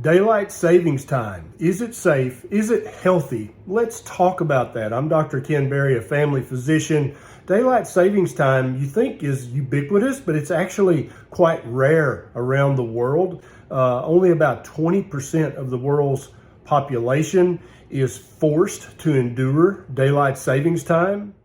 Daylight savings time. Is it safe? Is it healthy? Let's talk about that. I'm Dr. Ken Berry, a family physician. Daylight savings time, you think, is ubiquitous, but it's actually quite rare around the world. Only about 20% of the world's population is forced to endure daylight savings time.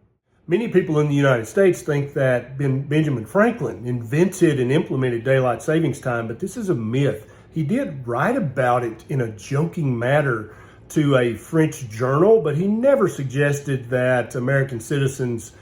Many people in the United States think that Benjamin Franklin invented and implemented daylight savings time, but this is a myth. He did write about it in a joking manner to a French journal, but he never suggested that American citizens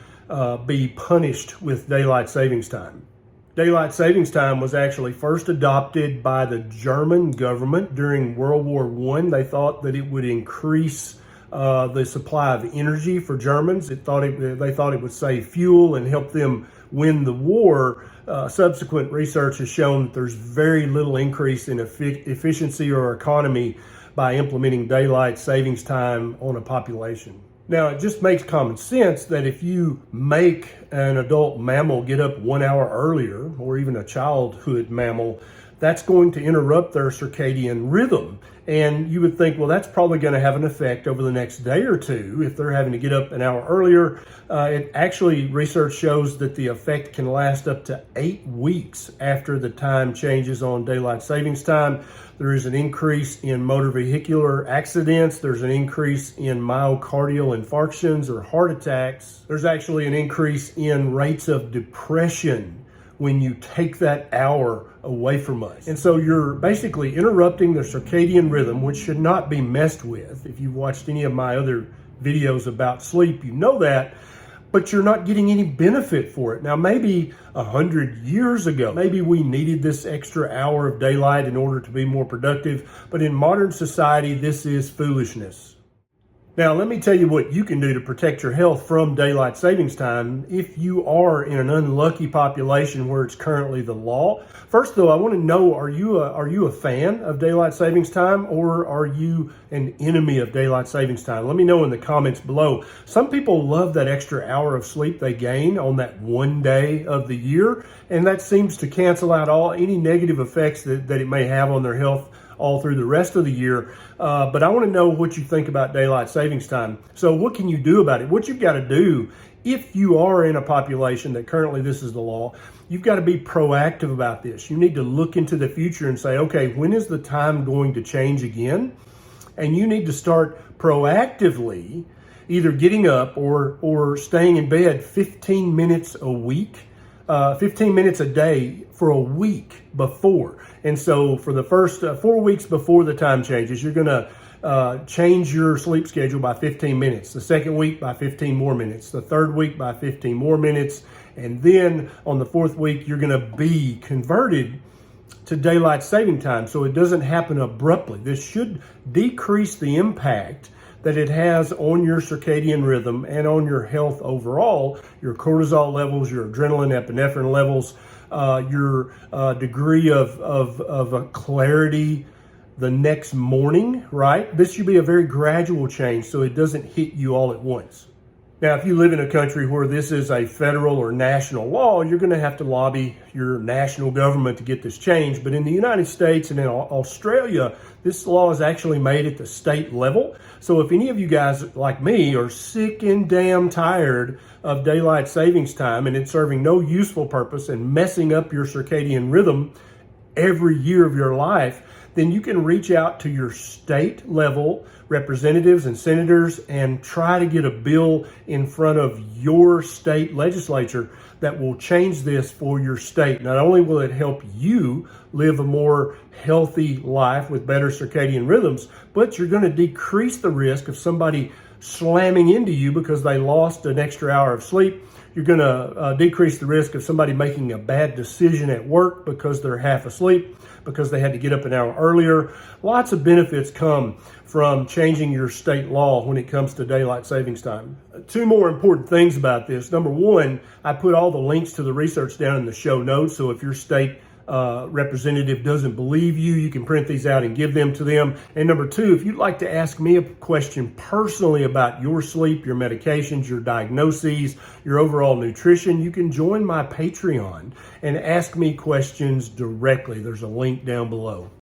be punished with daylight savings time. Daylight savings time was actually first adopted by the German government during World War I. They thought that it would increase the supply of energy for Germans. They thought it would save fuel and help them win the war. Subsequent research has shown that there's very little increase in efficiency or economy by implementing daylight savings time on a population. Now, it just makes common sense that if you make an adult mammal get up 1 hour earlier, or even a childhood mammal, that's going to interrupt their circadian rhythm. And you would think, well, that's probably going to have an effect over the next day or two if they're having to get up an hour earlier. Research shows that the effect can last up to 8 weeks after the time changes on daylight savings time. There is an increase in motor vehicular accidents. There's an increase in myocardial infarctions or heart attacks. There's actually an increase in rates of depression when you take that hour away from us. And so you're basically interrupting the circadian rhythm, which should not be messed with. If you've watched any of my other videos about sleep, you know that, but you're not getting any benefit for it. Now, maybe 100 years ago, maybe we needed this extra hour of daylight in order to be more productive, but in modern society, this is foolishness. Now, let me tell you what you can do to protect your health from daylight savings time if you are in an unlucky population where it's currently the law. First, though, I want to know, are you a fan of daylight savings time, or are you an enemy of daylight savings time? Let me know in the comments below. Some people love that extra hour of sleep they gain on that one day of the year, and that seems to cancel out any negative effects that it may have on their health all through the rest of the year. But I want to know what you think about daylight savings time. So what can you do about it? What you've got to do, if you are in a population that currently this is the law, you've got to be proactive about this. You need to look into the future and say, okay, when is the time going to change again? And you need to start proactively either getting up or staying in bed 15 minutes a week, 15 minutes a day for a week before. And so for the first 4 weeks before the time changes, you're going to change your sleep schedule by 15 minutes. The second week by 15 more minutes. The third week by 15 more minutes. And then on the fourth week, you're going to be converted to daylight saving time. So it doesn't happen abruptly. This should decrease the impact that it has on your circadian rhythm and on your health overall, your cortisol levels, your adrenaline, epinephrine levels, your degree of clarity the next morning, right? This should be a very gradual change so it doesn't hit you all at once. Now, if you live in a country where this is a federal or national law, you're going to have to lobby your national government to get this changed. But in the United States and in Australia, this law is actually made at the state level. So if any of you guys like me are sick and damn tired of daylight savings time and it's serving no useful purpose and messing up your circadian rhythm every year of your life, then you can reach out to your state level representatives and senators and try to get a bill in front of your state legislature that will change this for your state. Not only will it help you live a more healthy life with better circadian rhythms, but you're going to decrease the risk of somebody slamming into you because they lost an extra hour of sleep. You're going to decrease the risk of somebody making a bad decision at work because they're half asleep, because they had to get up an hour earlier. Lots of benefits come from changing your state law when it comes to daylight savings time. Two more important things about this. Number one, I put all the links to the research down in the show notes. So if your state representative doesn't believe you, you can print these out and give them to them. And number two, if you'd like to ask me a question personally about your sleep, your medications, your diagnoses, your overall nutrition, you can join my Patreon and ask me questions directly. There's a link down below.